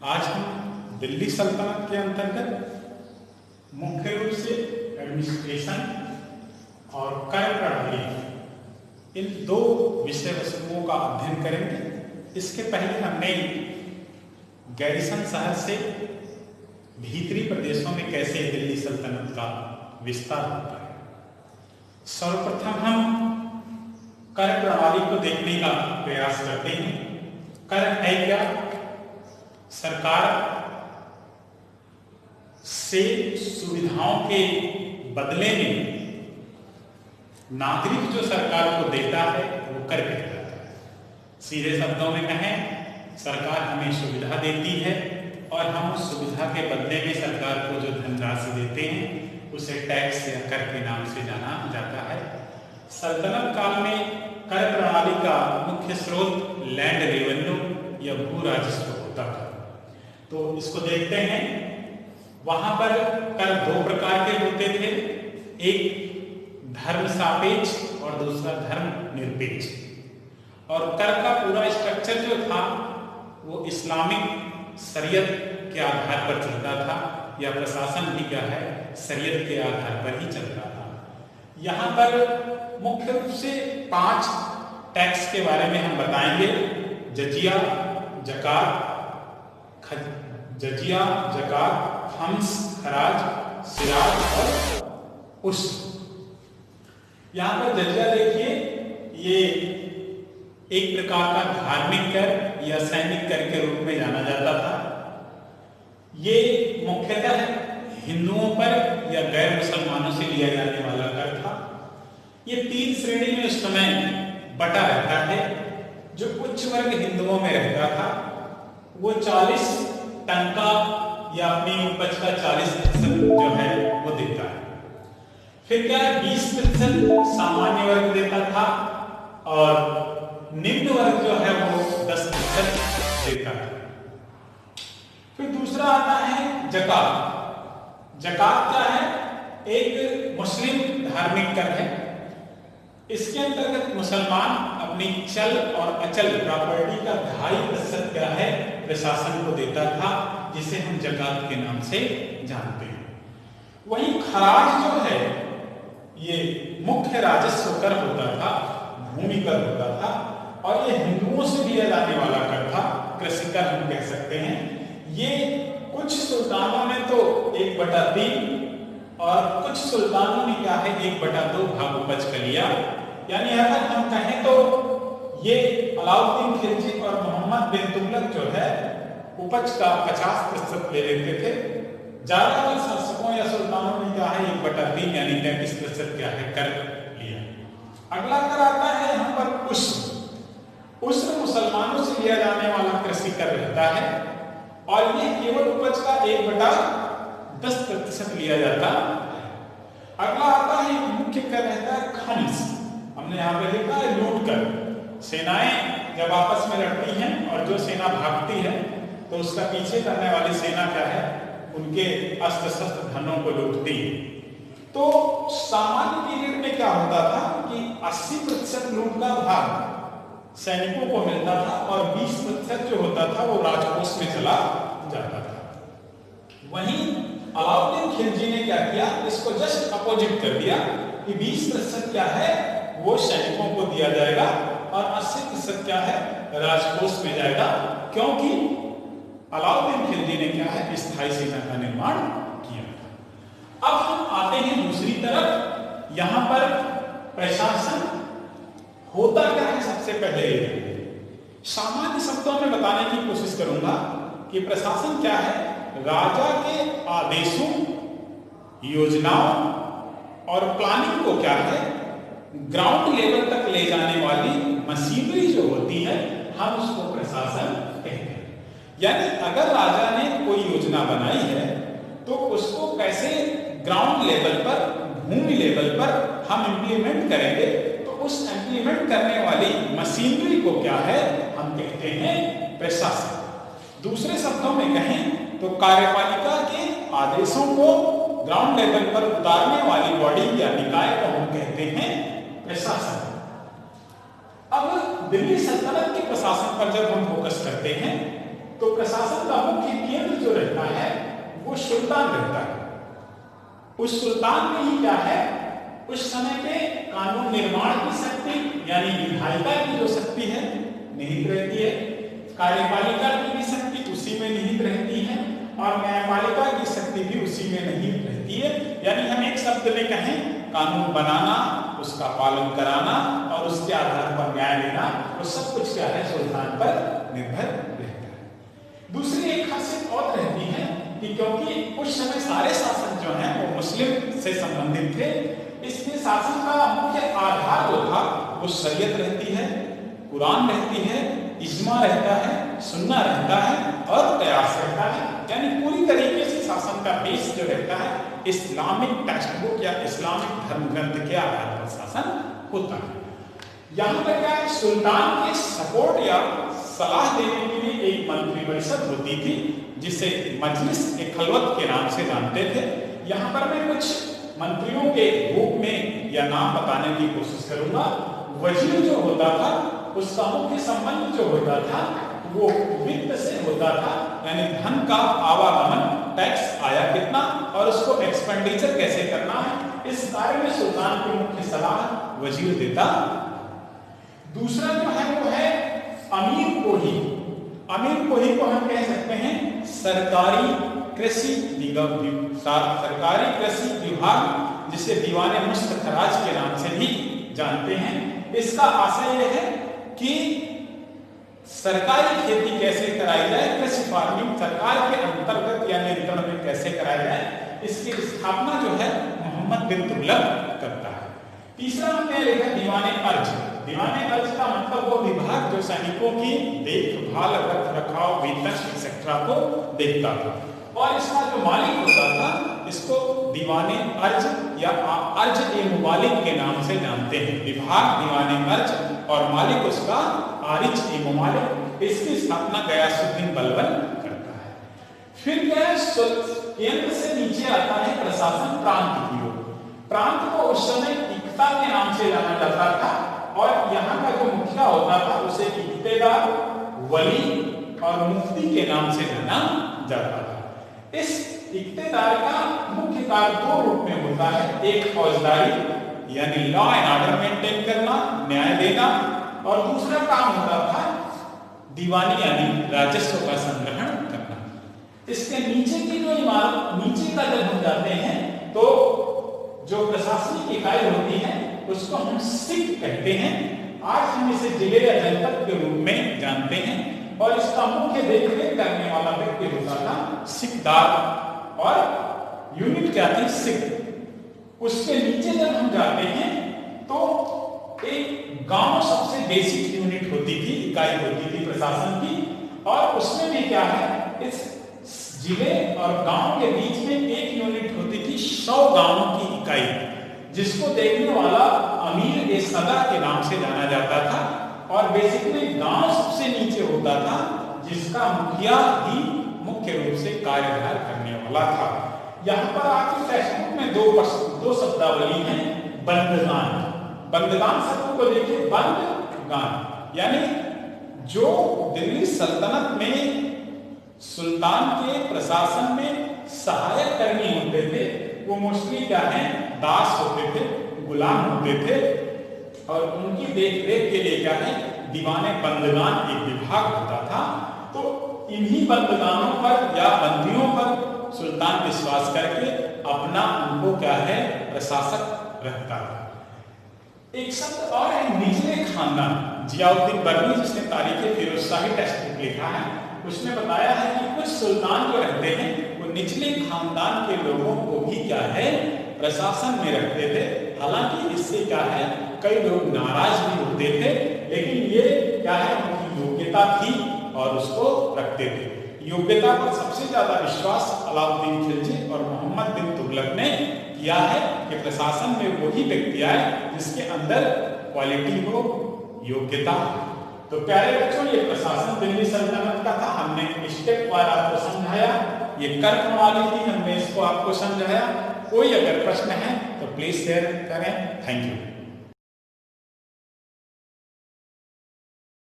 आज हम दिल्ली सल्तनत के अंतर्गत मुख्य रूप से एडमिनिस्ट्रेशन और कर प्रणाली इन दो विषय वस्तुओं का अध्ययन करेंगे। इसके पहले हमने गैरिसन शहर से भीतरी प्रदेशों में कैसे दिल्ली सल्तनत का विस्तार होता है। सर्वप्रथम हम कर प्रणाली को देखने का प्रयास करते हैं। कर है क्या? सरकार से सुविधाओं के बदले में नागरिक जो सरकार को देता है वो कर कहलाता है। सीधे शब्दों में कहें, सरकार हमें सुविधा देती है और हम उस सुविधा के बदले में सरकार को जो धनराशि देते हैं उसे टैक्स या कर के नाम से जाना जाता है। सल्तनत काल में कर प्रणाली का मुख्य स्रोत लैंड रेवेन्यू या भू राजस्व होता था। तो इसको देखते हैं। वहां पर कर दो प्रकार के होते थे, एक धर्म सापेक्ष और दूसरा धर्म निरपेक्ष। और कर का पूरा स्ट्रक्चर जो था वो इस्लामिक शरीयत के आधार पर चलता था, या प्रशासन भी क्या है शरीयत के आधार पर ही चलता था। यहाँ पर मुख्य रूप से 5 टैक्स के बारे में हम बताएंगे। जजिया, जकात, खम्स, खराज, सिराज और उश्र। यहाँ पर जजिया देखिए, ये एक प्रकार का धार्मिक कर या सैनिक कर के रूप में जाना जाता था। ये मुख्यतः हिंदुओं पर या गैर मुसलमानों से लिया जाने वाला कर था। ये 3 श्रेणी में उस समय बटा रहता है। जो उच्च वर्ग हिंदुओं में रहता था वो 40 टन का या अपनी उपज का 40% जो है वो देता है। फिर क्या है, 20% सामान्य वर्ग देता था और निम्न वर्ग जो है वो 10% देता था। फिर दूसरा आता है जकात। जकात क्या है? एक मुस्लिम धार्मिक कर है। इसके अंतर्गत मुसलमान अपनी चल और अचल प्रॉपर्टी का 2.5% क्या है प्रशासन को देता था, जिसे हम जकात के नाम से जानते हैं। वहीं खराज जो है ये मुख्य राजस्व कर होता था, भूमि कर होता था, और ये हिंदुओं से लिया जाने वाला कर था, कृषि कर हम कह सकते हैं। ये कुछ सुल्तानों ने तो 1/3 और कुछ सुल्तानों ने क्या है 1/2 भाग उपज कर लिया। यानी अगर हम कहें तो ये अलाउद्दीन खिलजी और मोहम्मद बिन तुगलक जो है उपज का 50% ले लेते थे। ज्यादातर शासकों या सुल्तानों ने क्या है 1/3 यानी 33% क्या है कर लिया। अगला कर आता है यहाँ पर उश्र। उश्र मुसलमानों से लिया जाने वाला कृषि कर रहता है और ये केवल उपज का 1/10% लिया जाता है। अगला आता है मुख्य कर रहता है खम्स। हमने यहाँ पे लिखा है लूट कर। सेनाएं जब आपस में लड़ती हैं और जो सेना भागती है तो उसका पीछे करने वाली सेना क्या है उनके अस्त्र शस्त्र धनों को लूटती है। तो सामान्य पीरियड में क्या होता था कि 80% लूट का भाग सैनिकों को मिलता था और 20% जो होता था वो राजकोष में चला जाता था। वहीं अलाउद्दीन खिलजी ने क्या किया, इसको जस्ट अपोजिट कर दिया कि 20% क्या है वो सैनिकों को दिया जाएगा और 80% क्या है राजकोष में जाएगा, क्योंकि अलाउद्दीन खिलजी ने क्या है स्थायी सेना का निर्माण किया। अब हम आते हैं दूसरी तरफ। यहाँ पर प्रशासन होता क्या है, सबसे पहले सामान्य शब्दों में बताने की कोशिश करूंगा कि प्रशासन क्या है, राजा के आदेशों, योजनाओं और प्लानिंग को क्या है ग्राउंड लेवल तक ले जाने वाली मशीनरी जो होती है हम उसको प्रशासन कहते हैं। यानी अगर राजा ने कोई योजना बनाई है तो उसको कैसे ग्राउंड लेवल पर, भूमि लेवल पर हम इंप्लीमेंट करेंगे, तो उस इंप्लीमेंट करने वाली मशीनरी को क्या है हम कहते हैं प्रशासन। दूसरे शब्दों में कहें तो कार्यपालिका के आदेशों को ग्राउंड लेवल पर उतारने वाली बॉडी या निकाय को हम कहते हैं प्रशासन। अब दिल्ली सल्तनत के प्रशासन पर जब हम फोकस करते हैं तो प्रशासन का मुख्य वो सुल्तान रहता है। उस सुल्तान में ही क्या है, उस समय के कानून निर्माण की शक्ति यानी विधायिका की जो शक्ति है निहित रहती है, कार्यपालिका की भी शक्ति उसी में निहित रहती है और न्यायपालिका की शक्ति भी उसी में निहित रहती है। यानी हम एक शब्द में कहें, कानून बनाना, उसका पालन कराना और उसके आधार पर न्याय देना, वो सब कुछ क्या है, सुल्तान पर निर्भर रहता है। दूसरी एक खासियत और रहती है कि क्योंकि उस समय सारे शासन जो हैं वो मुस्लिम से संबंधित थे, इसलिए शासन का मुख्य आधार जो था वो शरीयत रहती है, कुरान रहती है, इज्मा रहता है, सुन्ना रहता है और कयास रहता है। यानी पूरी तरीके से शासन का बेस जो रहता है इस्लामिक टेक्स्ट बुक या इस्लामिक धर्म ग्रंथ के आधार पर शासन होता है। यहाँ पर क्या है, सुल्तान के सपोर्ट या सलाह देने के लिए एक मंत्रिपरिषद होती थी जिसे मजलिस ए खलवत के नाम से जानते थे। यहाँ पर मैं कुछ मंत्रियों के रूप में या नाम बताने की कोशिश करूंगा। वजीर जो होता था उसका मुख्य संबंध जो होता था वो वित्त से होता था, यानी धन का आवागमन, टैक्स आया कितना और उसको एक्सपेंडिचर कैसे करना है, इस बारे में सुल्तान की मुख्य सलाह वजीर देता। दूसरा जो है वो है अमीर कोही। अमीर कोही को हम कह सकते हैं सरकारी कृषि विभाग, जिसे दीवाने मुस्तखराज के नाम से भी जानते हैं। इसका आशय यह है कि सरकारी खेती कैसे कराई जाए, कृषि फार्मिंग सरकार के अंतर्गत या नियंत्रण में कैसे कराई जाए, इसकी स्थापना जो है मोहम्मद बिन तुगलक करता है। तीसरा हमने लिखा दीवाने अर्ज। दीवाने अर्ज का मतलब वो विभाग जो सैनिकों की देखभाल, रख रखाव, वेतन एक्सेट्रा को देखता था और इसका जो मालिक होता था इसको दीवाने अर्ज या अर्ज ए मुबालिक के नाम से जानते हैं। विभाग दीवाने अर्ज और मालिक उसका आरिज ए मुबालिक। इसकी स्थापना गयासुद्दीन बलबन करता है। फिर क्या है, केंद्र से नीचे आता है प्रशासन प्रांत की ओर। प्रांत को उस समय इक्ता के नाम से जाना जाता था और यहाँ का जो मुखिया होता था उसे इक्तेदार, वली और मुफ्ती के नाम से जाना जाता था। इस इक्तेदार का मुख्य कार्य दो रूप में होता है, एक फौजदारी यानी लॉ एंड ऑर्डर मेंटेन करना, न्याय देना, और दूसरा काम होता था दीवानी यानी राजस्व का संग्रहण करना। इसके नीचे की जो इमारत, नीचे का जब हम जाते हैं तो जो प्रशासनिक इकाई होती है उसको हम सिक कहते हैं। आज हम इसे जिले या जनपद के रूप में जानते हैं और इसका मुख्य देखरेख करने वाला व्यक्ति होता था सिकदार और यूनिट क्या थी, सिक। उसके नीचे जब हम जाते हैं तो एक गांव सबसे बेसिक यूनिट होती थी, इकाई होती थी प्रशासन की, और उसमें भी क्या है, इस जिले और गांव के बीच में एक यूनिट होती थी 100 गांवों की इकाई, जिसको देखने वाला अमीर ए सदा के नाम से जाना जाता था। और बेसिकली गांव सबसे नीचे होता था जिसका मुखिया ही मुख्य रूप से कार्यभार करने वाला था। यहाँ पर आपकी टेक्स्ट बुक में दो शब्दावली हैं, बंदगान। बंदगान शब्द को देखिए, बंदगान यानी जो दिल्ली सल्तनत में सुल्तान के प्रशासन में सहायक कर्मी होते थे वो मोस्टली क्या है, दास होते थे, गुलाम होते थे, और उनकी देखरेख के लिए क्या है, दीवाने बंदगान एक विभाग होता था। तो इन्हीं बंदगानों पर या बंदियों पर सुल्तान विश्वास करके अपना उनको क्या है, प्रशासक रखता था। एक शब्द और है, निचले खानदान। जियाउद्दीन बर्नी जिसने तारीख फिरोजशाही टेक्स्ट बुक लिखा है उसने बताया है कि कुछ सुल्तान जो रहते हैं वो निचले खानदान के लोगों को भी क्या है, प्रशासन में रखते थे। हालांकि इससे क्या है, कई लोग नाराज भी होते थे, लेकिन ये क्या है, उनकी योग्यता थी और उसको रखते थे। योग्यता पर सबसे ज्यादा विश्वास अलाउद्दीन खिलजी और मोहम्मद बिन तुगलक ने किया है कि प्रशासन में वही व्यक्ति आए जिसके अंदर क्वालिटी हो, योग्यता हो। तो प्यारे बच्चों, ये प्रशासन दिल्ली सल्तनत का था। हमने स्टेप वार आपको समझाया, ये कर प्रणाली थी, हमने इसको आपको समझाया। कोई अगर प्रश्न है तो प्लीज शेयर करें। Thank you.